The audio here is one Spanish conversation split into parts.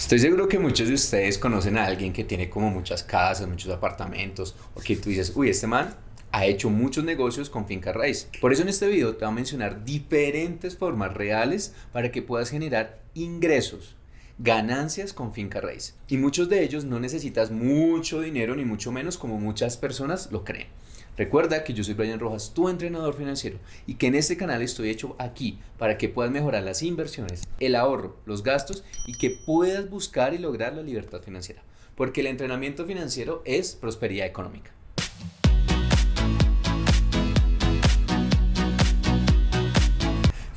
Estoy seguro que muchos de ustedes conocen a alguien que tiene como muchas casas, muchos apartamentos, o que tú dices, uy, este man ha hecho muchos negocios con finca raíz. Por eso en este video te voy a mencionar diferentes formas reales para que puedas generar ingresos, ganancias con finca raíz. Y muchos de ellos no necesitas mucho dinero, ni mucho menos como muchas personas lo creen. Recuerda que yo soy Brian Rojas, tu entrenador financiero, y que en este canal estoy hecho aquí para que puedas mejorar las inversiones, el ahorro, los gastos y que puedas buscar y lograr la libertad financiera. Porque el entrenamiento financiero es prosperidad económica.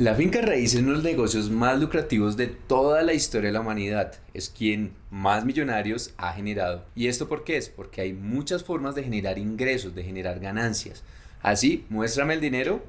La finca raíz es uno de los negocios más lucrativos de toda la historia de la humanidad. Es quien más millonarios ha generado. ¿Y esto por qué es? Porque hay muchas formas de generar ingresos, de generar ganancias. Así, muéstrame el dinero.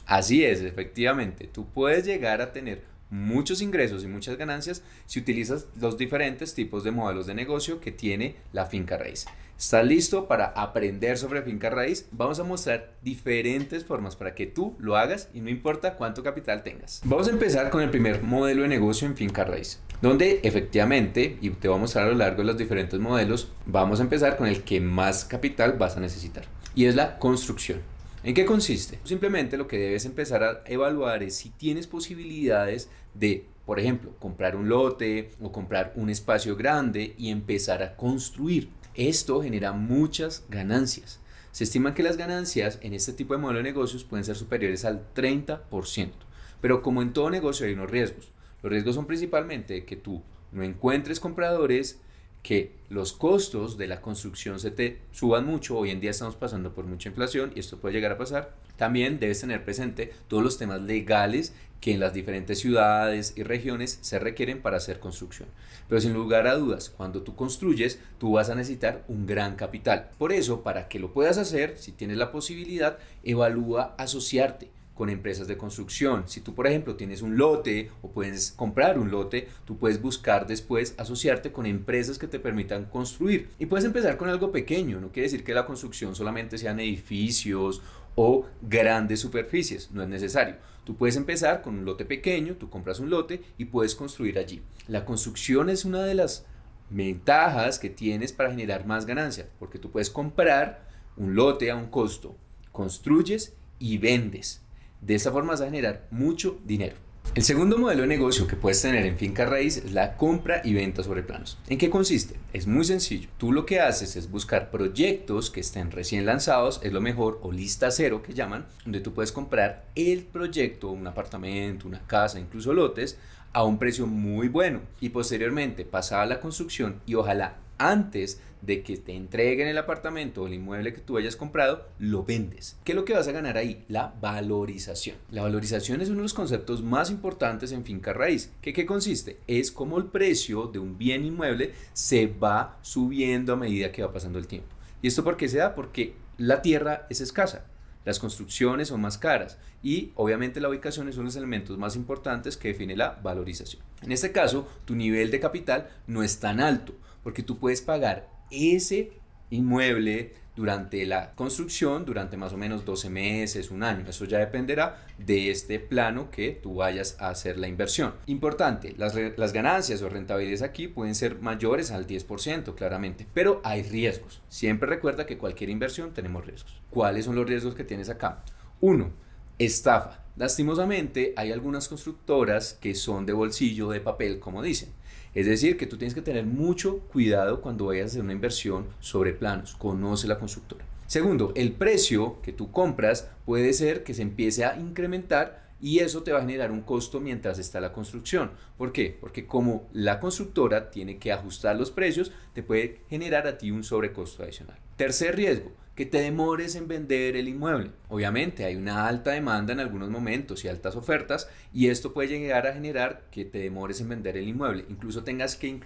Así es, efectivamente. Tú puedes llegar a tener muchos ingresos y muchas ganancias si utilizas los diferentes tipos de modelos de negocio que tiene la finca raíz. ¿Estás listo para aprender sobre finca raíz? Vamos a mostrar diferentes formas para que tú lo hagas y no importa cuánto capital tengas. Vamos a empezar con el primer modelo de negocio en finca raíz, donde efectivamente, y te voy a mostrar a lo largo de los diferentes modelos, vamos a empezar con el que más capital vas a necesitar, y es la construcción. ¿En qué consiste? Simplemente lo que debes empezar a evaluar es si tienes posibilidades de, por ejemplo, comprar un lote o comprar un espacio grande y empezar a construir. Esto genera muchas ganancias. Se estima que las ganancias en este tipo de modelo de negocios pueden ser superiores al 30%. Pero como en todo negocio hay unos riesgos. Los riesgos son principalmente que tú no encuentres compradores, que los costos de la construcción se te suban mucho. Hoy en día estamos pasando por mucha inflación y esto puede llegar a pasar. También debes tener presente todos los temas legales que en las diferentes ciudades y regiones se requieren para hacer construcción. Pero sin lugar a dudas, cuando tú construyes, tú vas a necesitar un gran capital. Por eso, para que lo puedas hacer, si tienes la posibilidad, evalúa asociarte con empresas de construcción. Si tú, por ejemplo, tienes un lote o puedes comprar un lote, tú puedes buscar después asociarte con empresas que te permitan construir. Y puedes empezar con algo pequeño. No quiere decir que la construcción solamente sean edificios o grandes superficies. No es necesario. Tú puedes empezar con un lote pequeño, tú compras un lote y puedes construir allí. La construcción es una de las ventajas que tienes para generar más ganancia, porque tú puedes comprar un lote a un costo, construyes y vendes. De esta forma vas a generar mucho dinero. El segundo modelo de negocio que puedes tener en finca raíz es la compra y venta sobre planos. ¿En qué consiste? Es muy sencillo. Tú lo que haces es buscar proyectos que estén recién lanzados, es lo mejor, o lista cero que llaman, donde tú puedes comprar el proyecto, un apartamento, una casa, incluso lotes, a un precio muy bueno. Y posteriormente, pasada la construcción y ojalá antes de que te entreguen el apartamento o el inmueble que tú hayas comprado, lo vendes. ¿Qué es lo que vas a ganar ahí? La valorización. La valorización es uno de los conceptos más importantes en finca raíz. ¿Qué consiste? Es como el precio de un bien inmueble se va subiendo a medida que va pasando el tiempo. ¿Y esto por qué se da? Porque la tierra es escasa. Las construcciones son más caras y obviamente la ubicación es uno de los elementos más importantes que define la valorización. En este caso, tu nivel de capital no es tan alto porque tú puedes pagar ese inmueble durante la construcción, durante más o menos 12 meses, un año. Eso ya dependerá de este plano que tú vayas a hacer la inversión. Importante, las ganancias o rentabilidades aquí pueden ser mayores al 10%, claramente, pero hay riesgos. Siempre recuerda que cualquier inversión tenemos riesgos. ¿Cuáles son los riesgos que tienes acá? 1. Estafa. Lastimosamente, hay algunas constructoras que son de bolsillo de papel, como dicen. Es decir, que tú tienes que tener mucho cuidado cuando vayas a hacer una inversión sobre planos. Conoce la constructora. Segundo, el precio que tú compras puede ser que se empiece a incrementar y eso te va a generar un costo mientras está la construcción. ¿Por qué? Porque como la constructora tiene que ajustar los precios, te puede generar a ti un sobrecosto adicional. Tercer riesgo, que te demores en vender el inmueble. Obviamente hay una alta demanda en algunos momentos y altas ofertas y esto puede llegar a generar que te demores en vender el inmueble. Incluso tengas que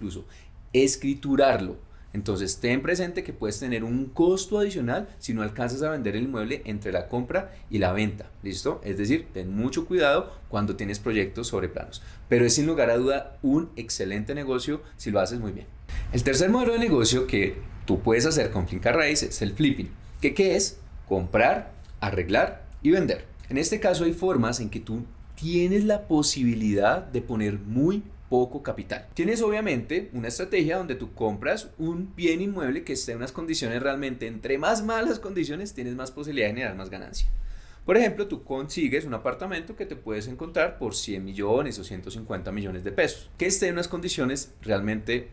escriturarlo. Entonces ten presente que puedes tener un costo adicional si no alcanzas a vender el inmueble entre la compra y la venta. ¿Listo? Es decir, ten mucho cuidado cuando tienes proyectos sobre planos. Pero es sin lugar a duda un excelente negocio si lo haces muy bien. El tercer modelo de negocio que tú puedes hacer con finca raíz es el flipping. ¿Qué es? Comprar, arreglar y vender. En este caso hay formas en que tú tienes la posibilidad de poner muy poco capital. Tienes obviamente una estrategia donde tú compras un bien inmueble que esté en unas condiciones realmente, entre más malas condiciones, tienes más posibilidad de generar más ganancia. Por ejemplo, tú consigues un apartamento que te puedes encontrar por 100 millones o 150 millones de pesos, que esté en unas condiciones realmente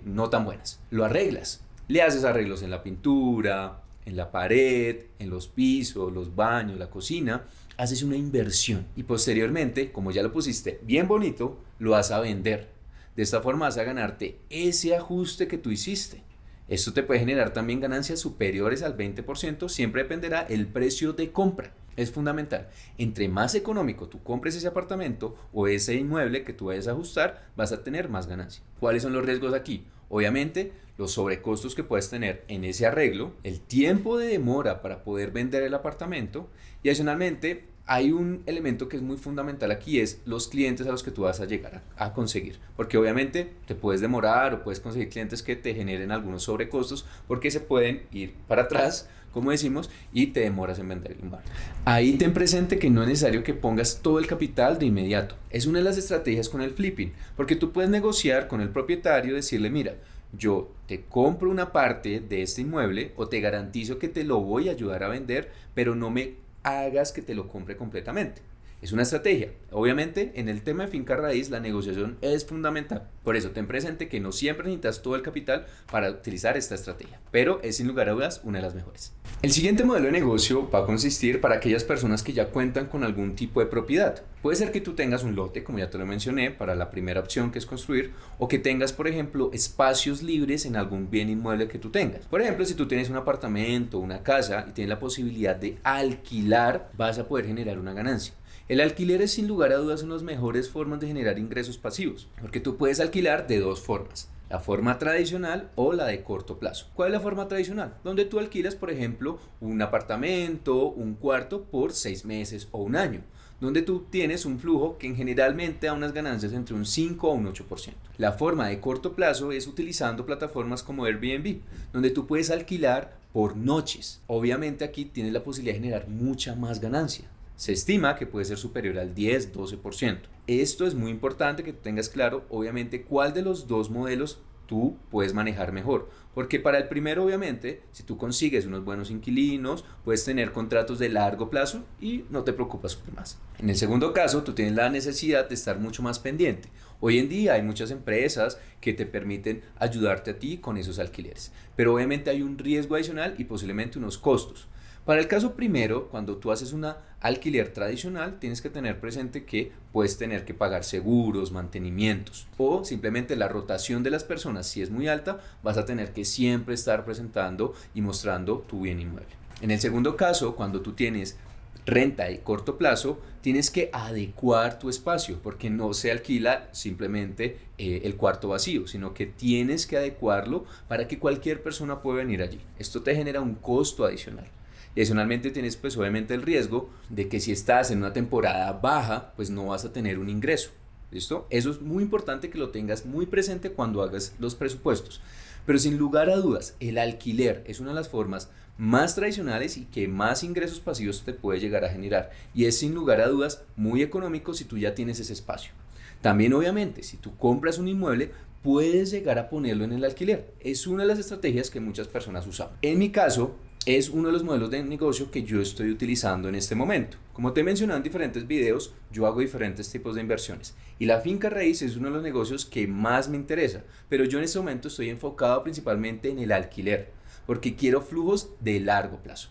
no tan buenas. Lo arreglas, le haces arreglos en la pintura, en la pared, en los pisos, los baños, la cocina, haces una inversión y posteriormente, como ya lo pusiste bien bonito, lo vas a vender. De esta forma vas a ganarte ese ajuste que tú hiciste. Esto te puede generar también ganancias superiores al 20%, siempre dependerá el precio de compra. Es fundamental. Entre más económico tú compres ese apartamento o ese inmueble que tú vayas a ajustar, vas a tener más ganancia. ¿Cuáles son los riesgos aquí? Obviamente, los sobrecostos que puedes tener en ese arreglo, el tiempo de demora para poder vender el apartamento y adicionalmente hay un elemento que es muy fundamental aquí, es los clientes a los que tú vas a llegar a conseguir, porque obviamente te puedes demorar o puedes conseguir clientes que te generen algunos sobrecostos porque se pueden ir para atrás, como decimos, y te demoras en vender el inmueble. Ahí ten presente que no es necesario que pongas todo el capital de inmediato. Es una de las estrategias con el flipping, porque tú puedes negociar con el propietario, decirle, mira, yo te compro una parte de este inmueble o te garantizo que te lo voy a ayudar a vender, pero no me hagas que te lo compre completamente. Es una estrategia. Obviamente, en el tema de finca raíz, la negociación es fundamental. Por eso, ten presente que no siempre necesitas todo el capital para utilizar esta estrategia, pero es sin lugar a dudas una de las mejores. El siguiente modelo de negocio va a consistir para aquellas personas que ya cuentan con algún tipo de propiedad. Puede ser que tú tengas un lote, como ya te lo mencioné, para la primera opción que es construir, o que tengas, por ejemplo, espacios libres en algún bien inmueble que tú tengas. Por ejemplo, si tú tienes un apartamento, una casa y tienes la posibilidad de alquilar, vas a poder generar una ganancia. El alquiler es sin lugar a dudas una de las mejores formas de generar ingresos pasivos, porque tú puedes alquilar de dos formas, la forma tradicional o la de corto plazo. ¿Cuál es la forma tradicional? Donde tú alquilas, por ejemplo, un apartamento, un cuarto por 6 meses o un año, donde tú tienes un flujo que generalmente da unas ganancias entre un 5 o un 8%. La forma de corto plazo es utilizando plataformas como Airbnb, donde tú puedes alquilar por noches. Obviamente aquí tienes la posibilidad de generar mucha más ganancia. Se estima que puede ser superior al 10-12%. Esto es muy importante que tengas claro, obviamente, cuál de los dos modelos tú puedes manejar mejor. Porque para el primero, obviamente, si tú consigues unos buenos inquilinos, puedes tener contratos de largo plazo y no te preocupas por más. En el segundo caso, tú tienes la necesidad de estar mucho más pendiente. Hoy en día hay muchas empresas que te permiten ayudarte a ti con esos alquileres. Pero obviamente hay un riesgo adicional y posiblemente unos costos. Para el caso primero, cuando tú haces un alquiler tradicional, tienes que tener presente que puedes tener que pagar seguros, mantenimientos o simplemente la rotación de las personas, si es muy alta, vas a tener que siempre estar presentando y mostrando tu bien inmueble. En el segundo caso, cuando tú tienes renta de corto plazo, tienes que adecuar tu espacio porque no se alquila simplemente el cuarto vacío, sino que tienes que adecuarlo para que cualquier persona pueda venir allí. Esto te genera un costo adicional. Y adicionalmente tienes pues obviamente el riesgo de que si estás en una temporada baja, pues no vas a tener un ingreso. ¿Listo? Eso es muy importante que lo tengas muy presente cuando hagas los presupuestos. Pero sin lugar a dudas, el alquiler es una de las formas más tradicionales y que más ingresos pasivos te puede llegar a generar. Y es sin lugar a dudas muy económico si tú ya tienes ese espacio. También obviamente, si tú compras un inmueble, puedes llegar a ponerlo en el alquiler. Es una de las estrategias que muchas personas usan. En mi caso, es uno de los modelos de negocio que yo estoy utilizando en este momento. Como te he mencionado en diferentes videos, yo hago diferentes tipos de inversiones y la finca raíz es uno de los negocios que más me interesa, pero yo en este momento estoy enfocado principalmente en el alquiler, porque quiero flujos de largo plazo.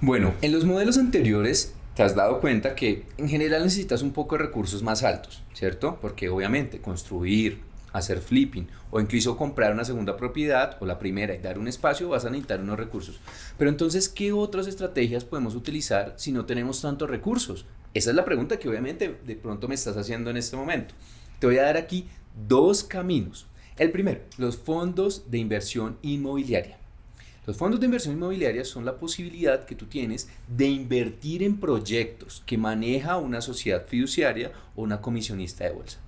Bueno, en los modelos anteriores te has dado cuenta que en general necesitas un poco de recursos más altos, ¿cierto? Porque obviamente construir, hacer flipping o incluso comprar una segunda propiedad o la primera y dar un espacio, vas a necesitar unos recursos. Pero entonces, ¿qué otras estrategias podemos utilizar si no tenemos tantos recursos? Esa es la pregunta que obviamente de pronto me estás haciendo en este momento. Te voy a dar aquí dos caminos. El primero, los fondos de inversión inmobiliaria. Los fondos de inversión inmobiliaria son la posibilidad que tú tienes de invertir en proyectos que maneja una sociedad fiduciaria o una comisionista de bolsa.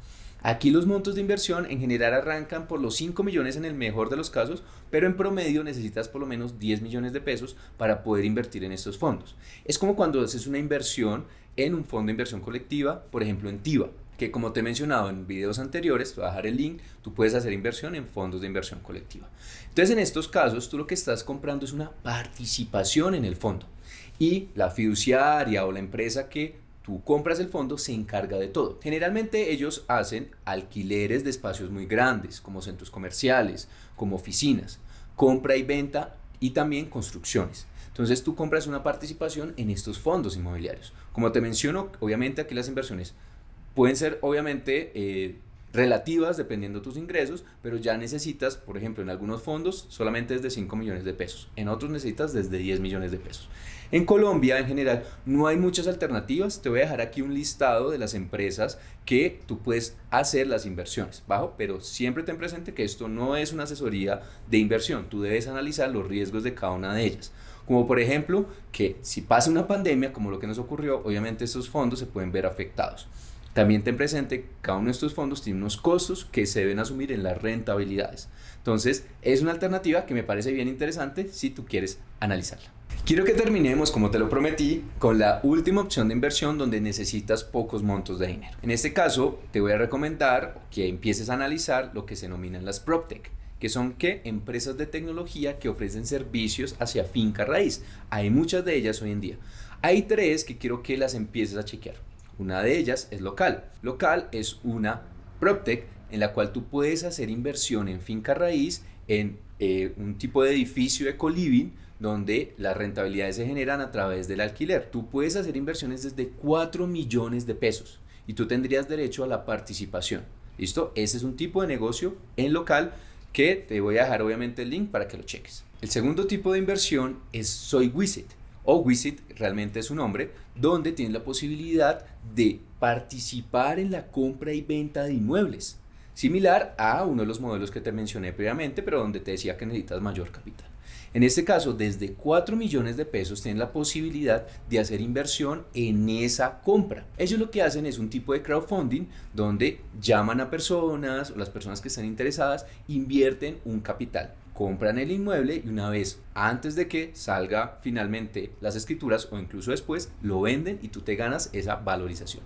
Aquí los montos de inversión en general arrancan por los 5 millones en el mejor de los casos, pero en promedio necesitas por lo menos 10 millones de pesos para poder invertir en estos fondos. Es como cuando haces una inversión en un fondo de inversión colectiva, por ejemplo en TIVA. que, como te he mencionado en videos anteriores, te voy a dejar el link, tú puedes hacer inversión en fondos de inversión colectiva. Entonces, en estos casos, tú lo que estás comprando es una participación en el fondo y la fiduciaria o la empresa que tú compras el fondo se encarga de todo. Generalmente ellos hacen alquileres de espacios muy grandes, como centros comerciales, como oficinas, compra y venta y también construcciones. Entonces tú compras una participación en estos fondos inmobiliarios. Como te menciono, obviamente aquí las inversiones pueden ser obviamente relativas dependiendo de tus ingresos, pero ya necesitas, por ejemplo, en algunos fondos solamente desde 5 millones de pesos, en otros necesitas desde 10 millones de pesos. En Colombia, en general, no hay muchas alternativas. Te voy a dejar aquí un listado de las empresas que tú puedes hacer las inversiones, bajo, pero siempre ten presente que esto no es una asesoría de inversión. Tú debes analizar los riesgos de cada una de ellas. Como por ejemplo, que si pasa una pandemia, como lo que nos ocurrió, obviamente estos fondos se pueden ver afectados. También ten presente que cada uno de estos fondos tiene unos costos que se deben asumir en las rentabilidades. Entonces, es una alternativa que me parece bien interesante si tú quieres analizarla. Quiero que terminemos, como te lo prometí, con la última opción de inversión donde necesitas pocos montos de dinero. En este caso, te voy a recomendar que empieces a analizar lo que se denominan las PropTech, que son empresas de tecnología que ofrecen servicios hacia finca raíz. Hay muchas de ellas hoy en día. Hay tres que quiero que las empieces a chequear. Una de ellas es Local. Local es una PropTech en la cual tú puedes hacer inversión en finca raíz, en un tipo de edificio eco-living, donde las rentabilidades se generan a través del alquiler. Tú puedes hacer inversiones desde 4 millones de pesos y tú tendrías derecho a la participación. ¿Listo? Ese es un tipo de negocio en Local que te voy a dejar obviamente el link para que lo cheques. El segundo tipo de inversión es SoyWisit, o Wisit realmente es su nombre, donde tienes la posibilidad de participar en la compra y venta de inmuebles, similar a uno de los modelos que te mencioné previamente, pero donde te decía que necesitas mayor capital. En este caso, desde 4 millones de pesos tienes la posibilidad de hacer inversión en esa compra. Ellos lo que hacen es un tipo de crowdfunding donde llaman a personas, o las personas que están interesadas invierten un capital, compran el inmueble y una vez antes de que salga finalmente las escrituras o incluso después, lo venden y tú te ganas esa valorización.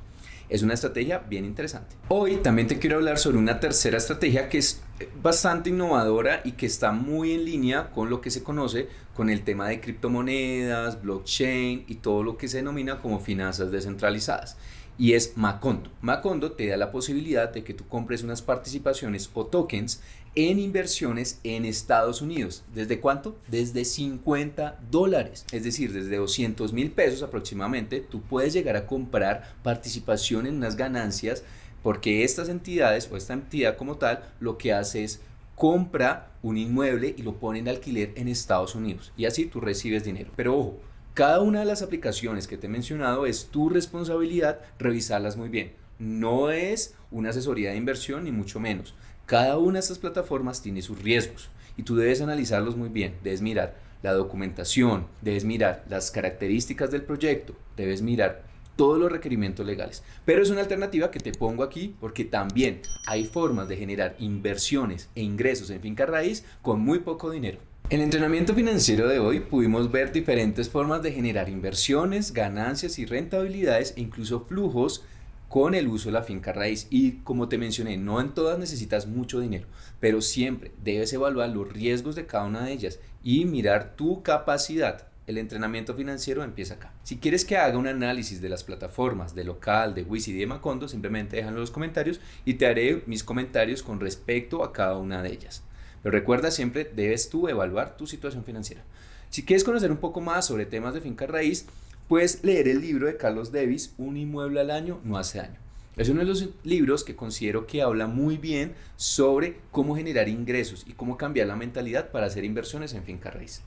Es una estrategia bien interesante. Hoy también te quiero hablar sobre una tercera estrategia que es bastante innovadora y que está muy en línea con lo que se conoce con el tema de criptomonedas, blockchain y todo lo que se denomina como finanzas descentralizadas. Y es Macondo. Macondo te da la posibilidad de que tú compres unas participaciones o tokens en inversiones en Estados Unidos. ¿Desde cuánto? Desde $50. Es decir, desde 200,000 pesos aproximadamente, tú puedes llegar a comprar participación en unas ganancias, porque estas entidades o esta entidad como tal lo que hace es compra un inmueble y lo pone en alquiler en Estados Unidos y así tú recibes dinero. Pero ojo, cada una de las aplicaciones que te he mencionado es tu responsabilidad revisarlas muy bien. No es una asesoría de inversión ni mucho menos. Cada una de estas plataformas tiene sus riesgos y tú debes analizarlos muy bien. Debes mirar la documentación, debes mirar las características del proyecto, debes mirar todos los requerimientos legales. Pero es una alternativa que te pongo aquí porque también hay formas de generar inversiones e ingresos en finca raíz con muy poco dinero. En el entrenamiento financiero de hoy pudimos ver diferentes formas de generar inversiones, ganancias y rentabilidades e incluso flujos con el uso de la finca raíz. Y como te mencioné, no en todas necesitas mucho dinero, pero siempre debes evaluar los riesgos de cada una de ellas y mirar tu capacidad. El entrenamiento financiero empieza acá. Si quieres que haga un análisis de las plataformas de Local, de Wisit y de Macondo, simplemente déjalo en los comentarios y te haré mis comentarios con respecto a cada una de ellas. Pero recuerda, siempre debes tú evaluar tu situación financiera. Si quieres conocer un poco más sobre temas de finca raíz, puedes leer el libro de Carlos Davis, Un inmueble al año no hace daño. Es uno de los libros que considero que habla muy bien sobre cómo generar ingresos y cómo cambiar la mentalidad para hacer inversiones en finca raíz.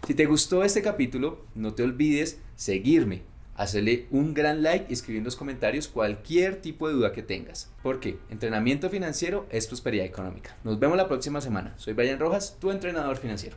Si te gustó este capítulo, no te olvides seguirme, hacerle un gran like y escribir en los comentarios cualquier tipo de duda que tengas. Porque entrenamiento financiero es prosperidad económica. Nos vemos la próxima semana. Soy Brian Rojas, tu entrenador financiero.